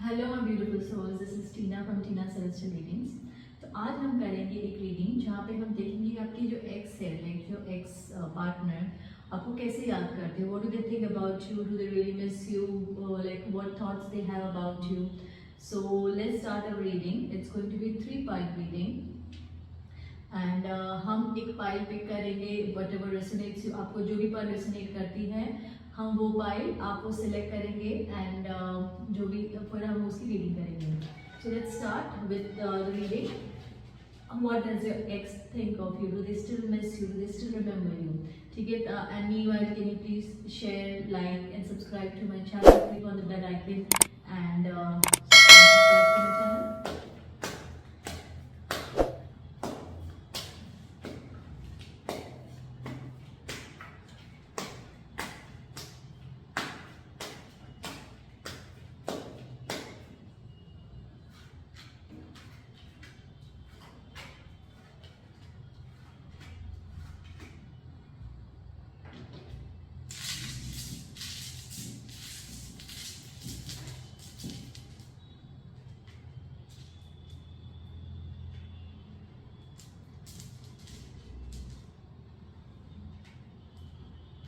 Hello my beautiful souls, this is Tina from Tina celestial readings. तो आज हम करेंगे एक रीडिंग जहाँ पे हम देखेंगे कि आपकी जो एक्स है, लाइक जो एक्स पार्टनर आपको कैसे याद करते हैं, what do they think about you, do they really miss you, like what thoughts they have about you. So let's start our reading. It's going to be 3 part reading and हम एक pile pick करेंगे, whatever resonates you, आपको जो भी pile resonate करती है हम वो पाइल आपको सिलेक्ट करेंगे एंड जो भी फिर हम उसकी रीडिंग करेंगे। सो let's start with the reading. What does your ex think of you? Do they still miss you? Do they still remember you? ठीक है, and meanwhile can you please share, like and subscribe to my channel, click on the bell icon and subscribe to my channel.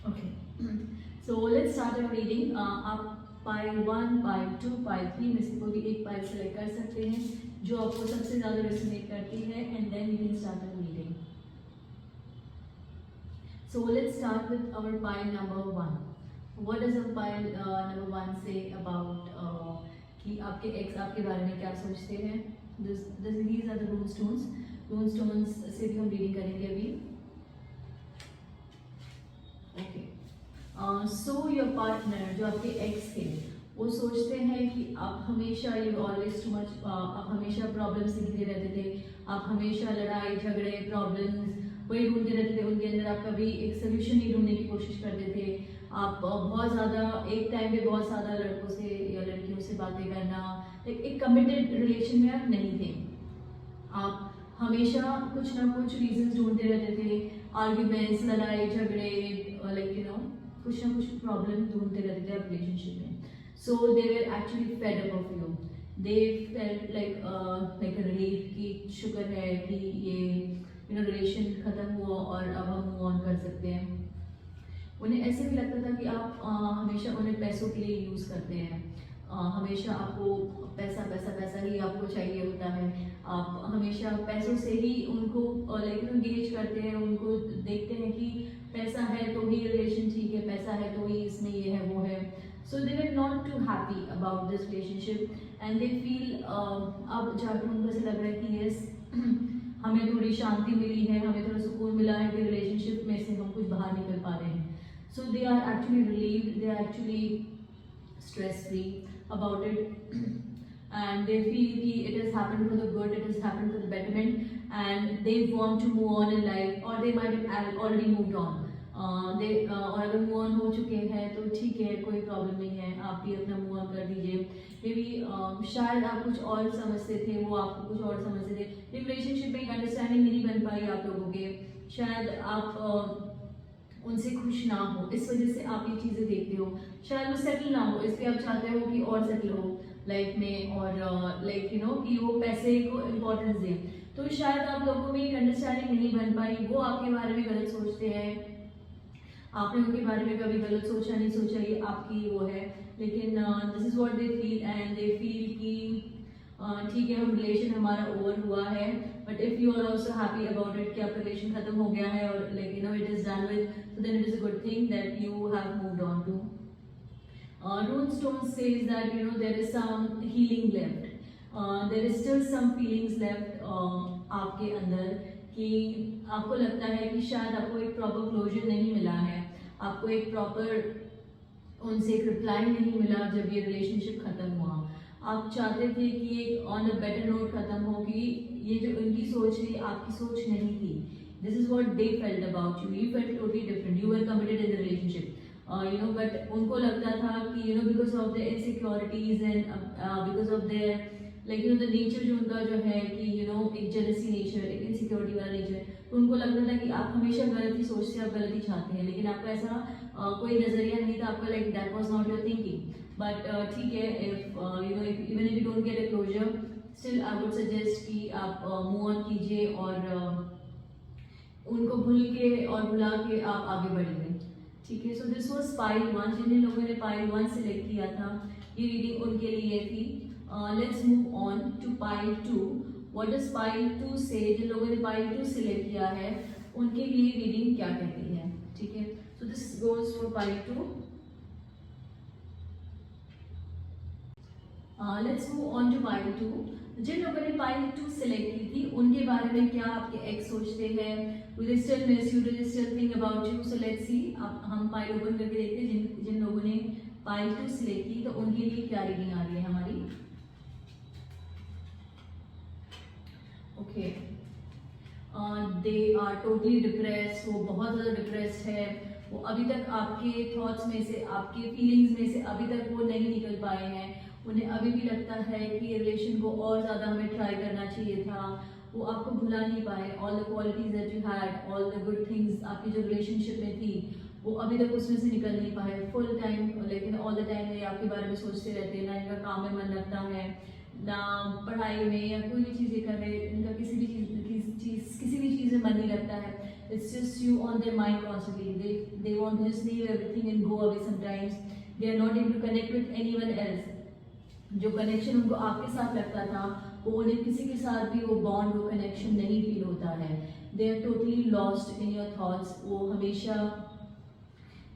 Okay, so let's start our reading. आप pile 1, pile 2, pile 3 में से कोई भी एक pile select कर सकते हैं जो आपको सबसे ज़्यादा रेसोनेट करती है and then you can start our reading. So let's start with our pile number 1. What does our pile number 1 say about कि आपके एक्स आपके बारे में क्या सोचते हैं? These are the rune stones. Rune stones से भी हम रीडिंग करेंगे अभी. ओके, सो योर पार्टनर जो आपके एक्स थे वो सोचते हैं कि आप हमेशा यू ऑलवेज टू मच, आप हमेशा प्रॉब्लम से घिरे रहते थे, आप हमेशा लड़ाई झगड़े प्रॉब्लम्स वही ढूंढते रहते थे उनके अंदर, आप कभी एक सोल्यूशन नहीं ढूंढने की कोशिश करते थे, आप बहुत ज़्यादा एक टाइम पे बहुत ज़्यादा लड़कों से या लड़कियों से बातें करना, एक कमिटेड रिलेशन में आप नहीं थे, आप हमेशा कुछ ना कुछ रीजंस ढूंढते रहते थे, आर्ग्यूमेंट्स लड़ाई झगड़े, लाइक यू नो कुछ ना कुछ प्रॉब्लम ढूंढते रहते थे रिलेशनशिप में. So they were actually fed up of you. They felt like relief कि शुक्र है कि ये रिलेशन खत्म हुआ और अब हम मूव ऑन कर सकते हैं. उन्हें ऐसे भी लगता था कि आप हमेशा उन्हें पैसों के लिए यूज़ करते हैं, हमेशा आपको पैसा पैसा पैसा ही आपको चाहिए होता है, आप हमेशा पैसों से ही उनको लाइक गेज करते हैं, उनको देखते हैं कि पैसा है तो ही रिलेशन ठीक है, पैसा है तो ही इसमें ये है वो है. So they were not too happy about this relationship and they feel, अब जाकर उनको ऐसा लग रहा है कि यस हमें थोड़ी शांति मिली है, हमें थोड़ा सुकून मिला है कि रिलेशनशिप में से हम कुछ बाहर निकल पा रहे हैं. So they are actually relieved, they are actually stress free about it and they feel कि it has happened for the good, it has happened for the betterment and they want to move on in life or they might have already moved on. और अगर move on हो चुके हैं तो ठीक है, कोई प्रॉब्लम नहीं है, आप भी अपना मूव ऑन कर दीजिए. मे बी शायद आप कुछ और समझते थे, वो आपको कुछ और समझते थे, रिलेशनशिप में एक अंडरस्टैंडिंग नहीं बन पाई आप लोगों के, शायद आप उनसे खुश ना हो, इस वजह से आप ये चीज़ें देखते हो, शायद वो सेटल ना हो इसलिए आप चाहते हो कि और सेटल हो लाइफ में और लाइक यू नो कि वो पैसे को इम्पोर्टेंस दें. तो शायद आप लोगों में एक अंडरस्टैंडिंग नहीं बन पाई, वो आपके बारे में गलत सोचते हैं, आपने उनके बारे में कभी गलत सोचा नहीं सोचा, ये आपकी वो है. लेकिन this is what they feel and they feel कि ठीक है हम रिलेशन हमारा ओवर हुआ है, but if you are also happy about it कि आपका रिलेशन खत्म हो गया है और like you know it is done with, so then it is a good thing that you have moved on to. Rune Stone says that you know there is some healing left, there is still some feelings left आपके अंदर कि आपको लगता है कि शायद आपको एक प्रॉपर क्लोजर नहीं मिला है, आपको एक प्रॉपर उनसे एक रिप्लाई नहीं मिला जब ये रिलेशनशिप खत्म हुआ. आप चाहते थे कि एक ऑन अ बेटर नोट खत्म हो, कि ये जो उनकी सोच थी आपकी सोच नहीं थी. This is what they felt about you. You felt totally different. You were committed in the relationship. But उनको लगता था कि because of their insecurities and because of their the nature जो उनका जो है कि एक jealousy nature, एक insecurity वाला nature, तो उनको लगता था कि आप हमेशा गलत ही सोचते हैं, आप गलत ही चाहते हैं, लेकिन आपका ऐसा कोई नजरिया नहीं था, आपका that was not your thinking. But ठीक है, if even don't get a closure, still I would suggest कि आप मूव ऑन कीजिए और उनको भूल के और भुला के आप आगे बढ़िए। ठीक है, सो दिस वाज पाइल 1। जिन लोगों ने पाइल 1 सिलेक्ट किया था, ये रीडिंग उनके लिए थी। Let's move on to pile 2। What does pile 2 से? जिन लोगों ने पाइल 2 सिलेक्ट किया है उनके लिए रीडिंग क्या कहती है? ठीक है, so this goes for pile 2। Let's move on to pile 2। जिन लोगों ने पाइल 2 सिलेक्ट की थी उनके बारे में क्या आपके एक्स सोचते हैं? Do they still miss you? Do they still think about you? So let's see. अब हम पाइल ओपन करके देखते हैं जिन लोगों ने पाइल 2 सिलेक्ट की तो उनके लिए क्या रीडिंग आ रही है हमारी। Okay, they are totally depressed. वो बहुत ज़्यादा डिप्रेस्ड है। वो अभी तक आपके थॉट्स में से, आपके फीलिंग्स में से अभी तक वो नहीं निकल पाए हैं। उन्हें अभी भी लगता है कि रिलेशन को और ज़्यादा हमें ट्राई करना चाहिए था। वो आपको भुला नहीं पाए। All the qualities that you had, all the good things आपकी जो रिलेशनशिप में थी, वो अभी तक उसमें से निकल नहीं पाए फुल टाइम। लेकिन ऑल द टाइम ये आपके बारे में सोचते रहते हैं। ना इनका काम में मन लगता है, ना पढ़ाई में या कोई भी चीज़ें कर रहे, इनका किसी भी चीज़ में मन नहीं लगता है। It's just you on their mind constantly. They want to just leave everything and go away sometimes. They are not able to connect with anyone else. जो कनेक्शन उनको आपके साथ लगता था वो उन्हें किसी के साथ भी वो बॉन्ड, वो कनेक्शन नहीं फील होता है। They are totally lost in your thoughts. वो हमेशा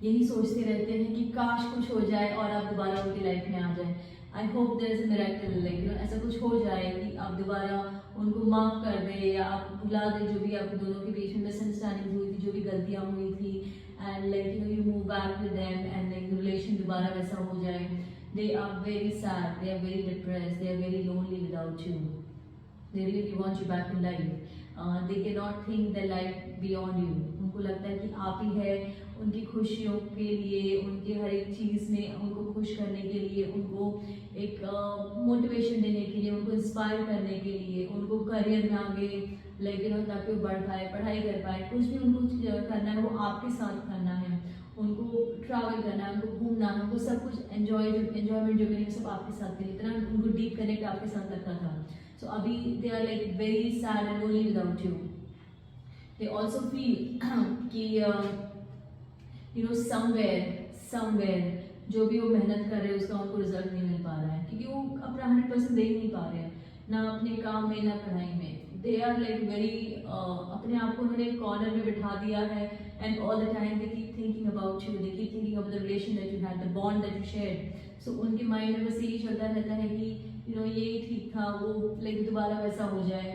यही सोचते रहते हैं कि काश कुछ हो जाए और आप दोबारा उनकी लाइफ में आ जाए। I hope there is a miracle, like ऐसा कुछ हो जाए कि आप दोबारा उनको माफ़ कर दें या आप भुला दें जो भी आप दोनों के बीच में मिसअंडरस्टैंडिंग हुई थी, जो भी गलतियाँ हुई थी, and like you move back with them and like relation दोबारा वैसा हो जाए। They are very sad, they are very depressed, they are very lonely without you. They really want you back in life. They cannot think their life beyond you. उनको लगता है कि आप ही है उनकी खुशियों के लिए, उनकी हर एक चीज़ में उनको खुश करने के लिए, उनको एक मोटिवेशन देने के लिए, उनको इंस्पायर करने के लिए, उनको करियर में आगे लेकिन ताकि वो बढ़ पाए, पढ़ाई कर पाए, कुछ भी उनको करना है वो आपके साथ करना है। उनको ट्रैवल करना है, उनको घूमना है, उनको सब कुछ एंजॉयमेंट जो करेंगे सब आपके साथ करेंगे। इतना उनको डीप कनेक्ट आपके साथ लगता था। सो अभी they are like very sad and lonely without you. They also feel कि यू नो समवेयर जो भी वो मेहनत कर रहे हैं उसका उनको रिजल्ट नहीं मिल पा रहा है, क्योंकि वो अपना 100% दे नहीं पा रहे हैं, ना अपने काम में ना पढ़ाई में। दे आर लाइक वेरी अपने आप को उन्होंने कॉर्नर में बिठा दिया है and all the time they keep thinking about you, they keep thinking about the relation that you had, the bond that you shared. So उनके माइंड में बस यही चलता रहता है कि यू नो यही ठीक था, वो लाइक दोबारा वैसा हो जाए,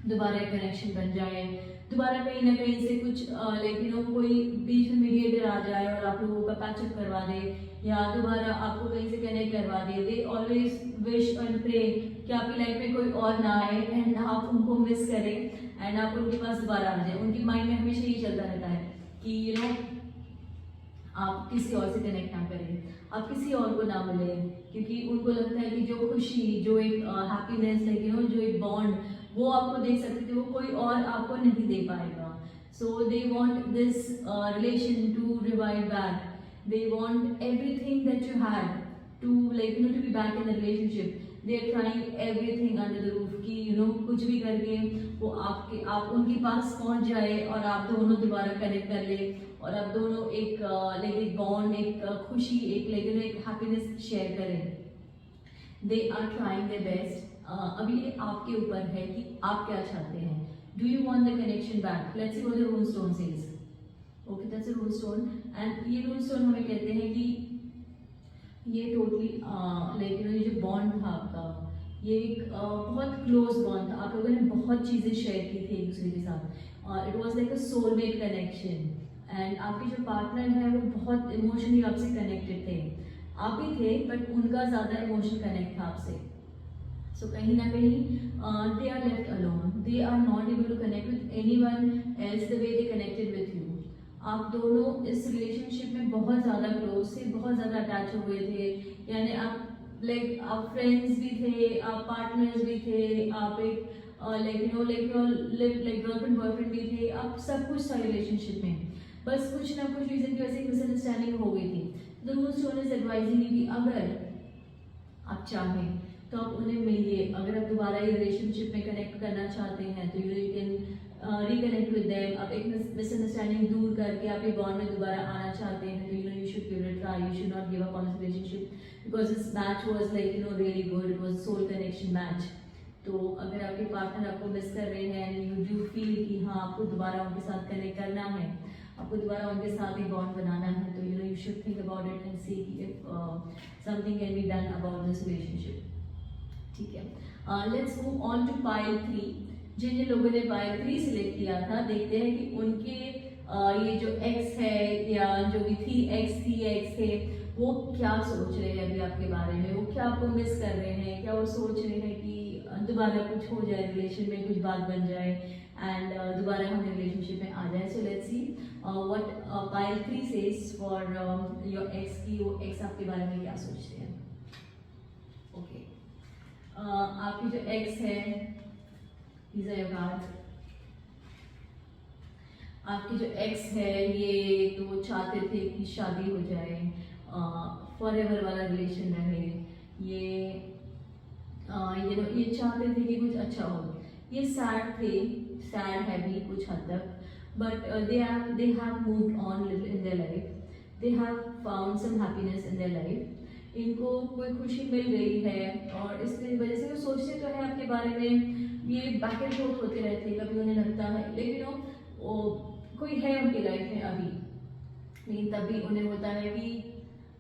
दोबारा एक कनेक्शन बन जाए, दोबारा कहीं ना कहीं से कुछ लाइक यू नो कोई बीच में मीडिएटर आ जाए और आप लोगों का पैचअप करवा दे या दोबारा आपको कहीं से कनेक्ट करवा दे। They always wish and pray कि आपकी लाइफ में कोई और ना आए एंड आप उनको मिस करें एंड आप उनके पास दोबारा आ जाए। उनकी माइंड में हमेशा यही चलता रहता है कि यू नो आप किसी और से कनेक्ट ना करें, आप किसी और को ना मिले, क्योंकि उनको लगता है कि जो खुशी, जो एक हैप्पीनेस, लाइक यू नो जो एक बॉन्ड वो आपको दे सकते थे वो कोई और आपको नहीं दे पाएगा। So they want this relation to revive back. They want everything that you had to like you know to be back in the relationship. They are trying everything under the roof कि you know कुछ भी करके वो आप उनके पास पहुंच जाए और आप दोनों दोबारा कनेक्ट कर ले और आप दोनों एक लाइक एक बॉन्ड, एक खुशी, एक लाइक यू नो एक हैप्पीनेस शेयर करें। They are trying their best. अभी ये आपके ऊपर है कि आप क्या चाहते हैं। Do you want the connection back? Let's see what the rune stone says. Okay, that's a rune stone and ये रून स्टोन हमें कहते हैं कि ये टोटली लाइक यू नो ये जो बॉन्ड था आपका, ये एक बहुत क्लोज बॉन्ड था। आप लोगों ने बहुत चीज़ें शेयर की थी एक दूसरे के साथ। It was like a soulmate connection and आपके जो पार्टनर है वो बहुत इमोशनली आपसे कनेक्टेड थे। आप भी थे बट उनका ज़्यादा इमोशनल कनेक्ट था आपसे। सो कहीं ना कहीं they are left alone, they are not able to connect with anyone else the way they connected with you. आप दोनों इस रिलेशनशिप में बहुत ज़्यादा क्लोज थे, बहुत ज़्यादा अटैच हुए थे, यानी आप लाइक आप फ्रेंड्स भी थे, आप पार्टनर्स भी थे, आप एक like you know like girlfriend boyfriend भी थे, आप सब कुछ था रिलेशनशिप में। बस कुछ ना कुछ रीज़न की वजह से मिसअंडरस्टैंडिंग हो गई थी। The rule stone is advising कि अगर आप चाहें तो आप उन्हें मिलिए। अगर आप दोबारा ये रिलेशनशिप में कनेक्ट करना चाहते हैं तो you can reconnect with them. आप एक मिसअंडरस्टैंडिंग दूर करके आप ये बॉन्ड में दोबारा आना चाहते हैं तो you should give it try. You should not give up on this relationship because this match was like really good, it was soul connection match. तो अगर आपके पार्टनर आपको मिस कर रहे हैं एंड यू डू फील कि हाँ आपको दोबारा उनके साथ कनेक्ट करना है, आपको दोबारा उनके साथ एक बॉन्ड बनाना है, तो you should think about it and see if something can be done about this relationship. ठीक है, let's move on to pile 3। जिन जिन लोगों ने पाइल 3 सिलेक्ट किया था, देखते हैं कि उनके ये जो एक्स है या जो भी 3x थे वो क्या सोच रहे हैं अभी आपके बारे में। वो क्या आपको मिस कर रहे हैं, क्या वो सोच रहे हैं कि दोबारा कुछ हो जाए रिलेशन में, कुछ बात बन जाए एंड दोबारा हम रिलेशनशिप में आ जाए। So let's see what pile 3 says for your x की वो एक्स आपके बारे में क्या सोचते हैं। ओके, आपकी जो एक्स है, these are your cards। आपकी जो एक्स है ये तो चाहते थे कि शादी हो जाए, फॉरएवर वाला रिलेशन रहे, ये ये चाहते थे कि कुछ अच्छा हो। ये सैड थे, सैड है भी कुछ हद तक, but they have moved on little in their life, they have found some happiness in their life। इनको कोई खुशी मिल गई है और इसकी वजह से वो सोचते तो है आपके बारे में, ये बैक एंड फोर्थ होते रहते हैं। कभी उन्हें लगता है लेकिन कोई है उनकी लाइफ में अभी, लेकिन तभी उन्हें होता है कि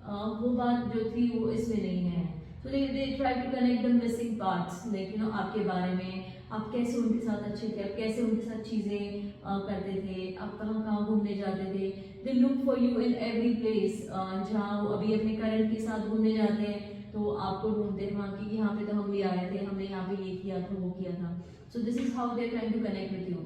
वो बात जो थी वो इसमें नहीं है। तो they try to connect the missing parts, like आपके बारे में, आप कैसे उनके साथ अच्छे थे, आप कैसे उनके साथ चीज़ें करते थे, आप कहाँ कहाँ घूमने जाते थे। They look for you in every place, जहाँ वो अभी अपने करंट के साथ घूमने जाते हैं तो आपको ढूंढते हैं वहाँ की, यहाँ पे तो हम भी आए थे, हमने यहाँ पे ये किया था, वो किया था। So this is how they are trying to connect with you।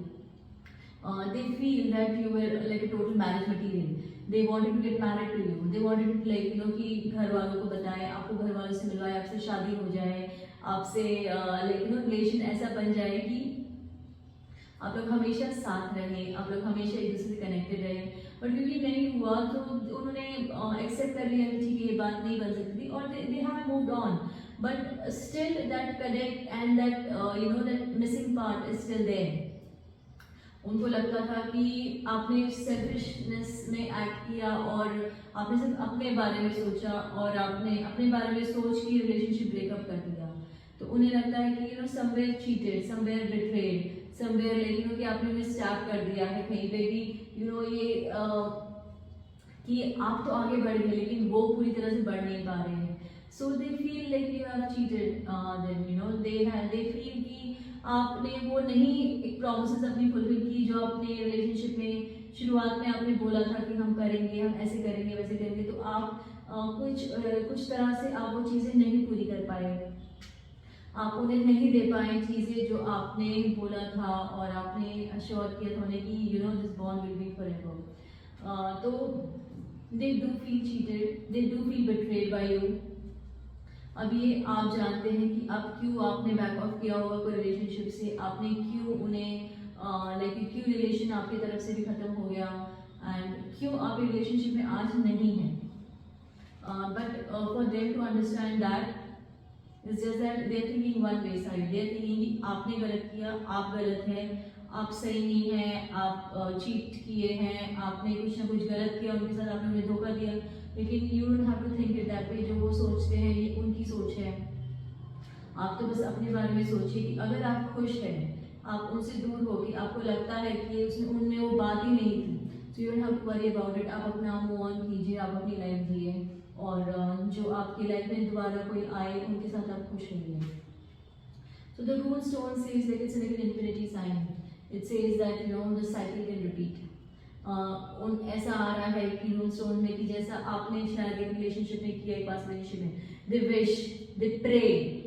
They feel that you were like a total marriage material। They wanted to get married to you। They wanted to कि घर वालों को बताएं, आपको घर वालों से मिलवाए, आपसे शादी हो जाए, आपसे रिलेशन ऐसा बन जाए कि आप लोग हमेशा साथ रहें, आप लोग हमेशा एक दूसरे से कनेक्टेड रहें। बट क्योंकि नहीं हुआ तो उन्होंने एक्सेप्ट कर लिया कि ठीक है ये बात नहीं बन सकती थी और they have moved on, but still that connect and that that missing part is still there। उनको लगता था कि आपने सेल्फिशनेस में एक्ट किया और आपने सिर्फ अपने बारे में सोचा और आपने अपने बारे में सोच के रिलेशनशिप ब्रेकअप कर दिया। तो उन्हें लगता है कि somewhere cheated, somewhere betrayed, somewhere कि आपने उन्हें स्टैप कर दिया है कहीं पे भी, ये कि आप तो आगे बढ़ गए लेकिन वो पूरी तरह से बढ़ नहीं पा रहे हैं। So they feel like you have cheated them, they feel कि आपने वो नहीं एक प्रॉमिसेस अपनी फुलफिल की जो आपने रिलेशनशिप में शुरुआत में आपने बोला था कि हम करेंगे, हम ऐसे करेंगे, वैसे करेंगे, तो आप कुछ तरह से आप वो चीज़ें नहीं पूरी कर पाए, आप उन्हें नहीं दे पाए चीज़ें जो आपने बोला था और आपने अश्योर किया था उन्हें कि this bond will be forever. तो they do feel cheated, they do feel betrayed by you. अब ये आप जानते हैं कि अब क्यों आपने बैक ऑफ किया होगा कोई रिलेशनशिप से, आपने क्यों उन्हें क्यों रिलेशन आपकी तरफ से भी खत्म हो गया एंड क्यों आप रिलेशनशिप में आज नहीं हैं। But for them to understand that it's just that they are thinking one way side, they are thinking कि आपने गलत किया, आप गलत हैं, आप सही नहीं हैं, आप चीट किए हैं, आपने कुछ ना कुछ गलत किया उनके साथ, आपने उन्हें धोखा दिया, लेकिन you don't have to think it that way. जो वो सोचते हैं ये उनकी सोच है, आप तो बस अपने बारे में सोचिए कि अगर आप खुश हैं, आप उनसे दूर हो कि आपको लगता है कि उनमें वो बात ही नहीं थी, so you don't have to worry about it. आप अपना मूव ऑन कीजिए, आप अपनी लाइफ जिए और जो आपकी लाइफ में दोबारा कोई आए उनके साथ आप खुश रहिए। So the rule stone says that it's like an infinity sign, it says that the cycle can repeat. ऐसा आ रहा है कि रूल स्टोन में कि जैसा आपने शायद एक रिलेशनशिप में किया, एक पास रिलेशनशिप में, दे विश, दे प्रे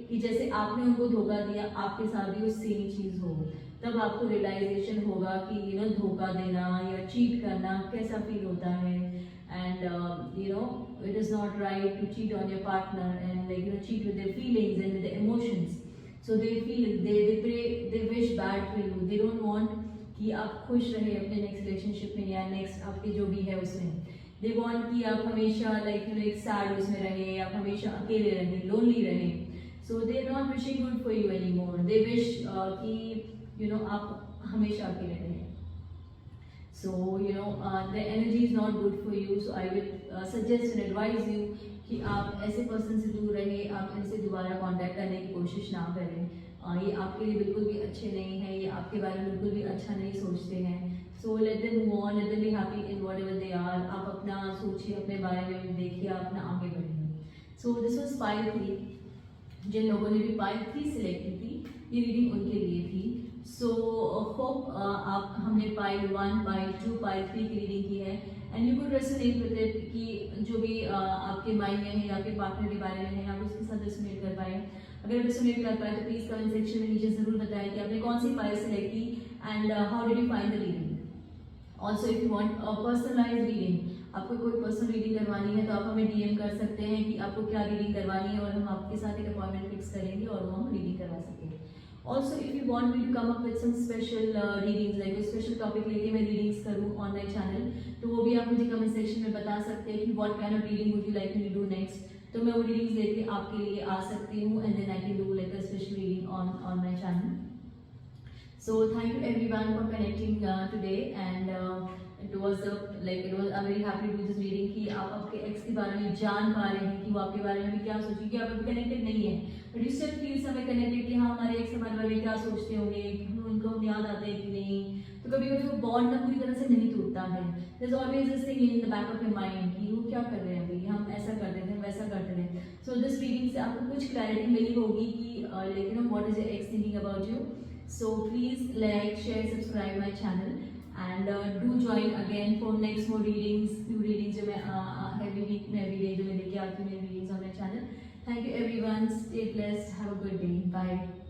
कि जैसे आपने उनको धोखा दिया आपके साथ भी वो सेम चीज़ हो, तब आपको रियलाइजेशन होगा कि धोखा देना या चीट करना कैसा फील होता है। And it is not right to cheat on your partner and cheat with their feelings and with their emotions। So they feel, they pray, they wish bad for you, they don't want कि आप खुश रहे अपने next relationship में या next आपके जो भी है उसमें, दे वांट कि आप हमेशा लाइक एक सैड उसमें रहे, आप हमेशा अकेले रहे, लोनली रहे. So they are not wishing good for you anymore. They wish कि आप हमेशा अकेले रहें. So the energy is not good for you. So I will suggest and advise you कि आप ऐसे पर्सन से दूर रहे, आप इनसे दोबारा कांटेक्ट करने की कोशिश ना करें. ये आपके लिए बिल्कुल भी अच्छे नहीं हैं, ये आपके बारे में बिल्कुल भी अच्छा नहीं सोचते हैं. So let them move on, let them be happy in whatever they are. आप अपना सोचिए, अपने बारे में देखिए, अपना आगे बढ़िए. So this was pile 3. जिन लोगों ने भी पाइल 3 सिलेक्ट की थी, ये रीडिंग उनके लिए थी. सो होप आप हमने पाइल 1, पाइल 2, पाइल 3 की रीडिंग की है and you could resonate with it कि जो भी आपके माइंड में है या आपके पार्टनर के बारे में है आप उसके साथ रेजोनेट कर पाए. अगर रेजोनेट कर पाए तो प्लीज कमेंट सेक्शन में नीचे जरूर बताएं कि आपने कौन सी पाइल सेलेक्ट की and how did you find the reading. Also if you want a personalised reading, आपको कोई पर्सनल रीडिंग करवानी है तो आप हमें डीएम कर सकते हैं कि आपको क्या रीडिंग करवानी है और हम आपके साथ एक अपॉइंटमेंट फिक्स करेंगे और वो हम रीडिंग करवा सकेंगे. Also, if you want me to come up with some special readings, like a special topic लेके मैं readings करूँ on my channel, तो वो भी आप मुझे comment section में बता सकते हैं कि what kind of reading would you like me to do next. तो मैं वो readings लेके आपके लिए आ सकती हूँ and then I can do like a special reading on my channel. So thank you everyone for connecting today and it was I'm very happy to do this reading कि आप आपके ex के बारे में जान पा रहे हैं कि वो आपके बारे में भी क्या सोचेंगे. कि आप अभी connected नहीं है but you still feel समय connected कि हाँ हमारे ex हमारे बारे में क्या सोचते होंगे, उनको हम याद आते हैं कि नहीं. तो कभी कभी वो बॉन्ड ना पूरी तरह से नहीं टूटता है. There's always this thing in the back of your mind कि वो क्या कर रहे हैं अभी, हम ऐसा करते थे वैसा करते थे. So this reading से आपको कुछ clarity मिली होगी कि what is your ex thinking about you. So please like, share, subscribe my channel and do join again for next more readings, few readings जो मैं every week में every day जो मैं लेके आती हूँ readings on my channel. Thank you everyone. Stay blessed. Have a good day. Bye.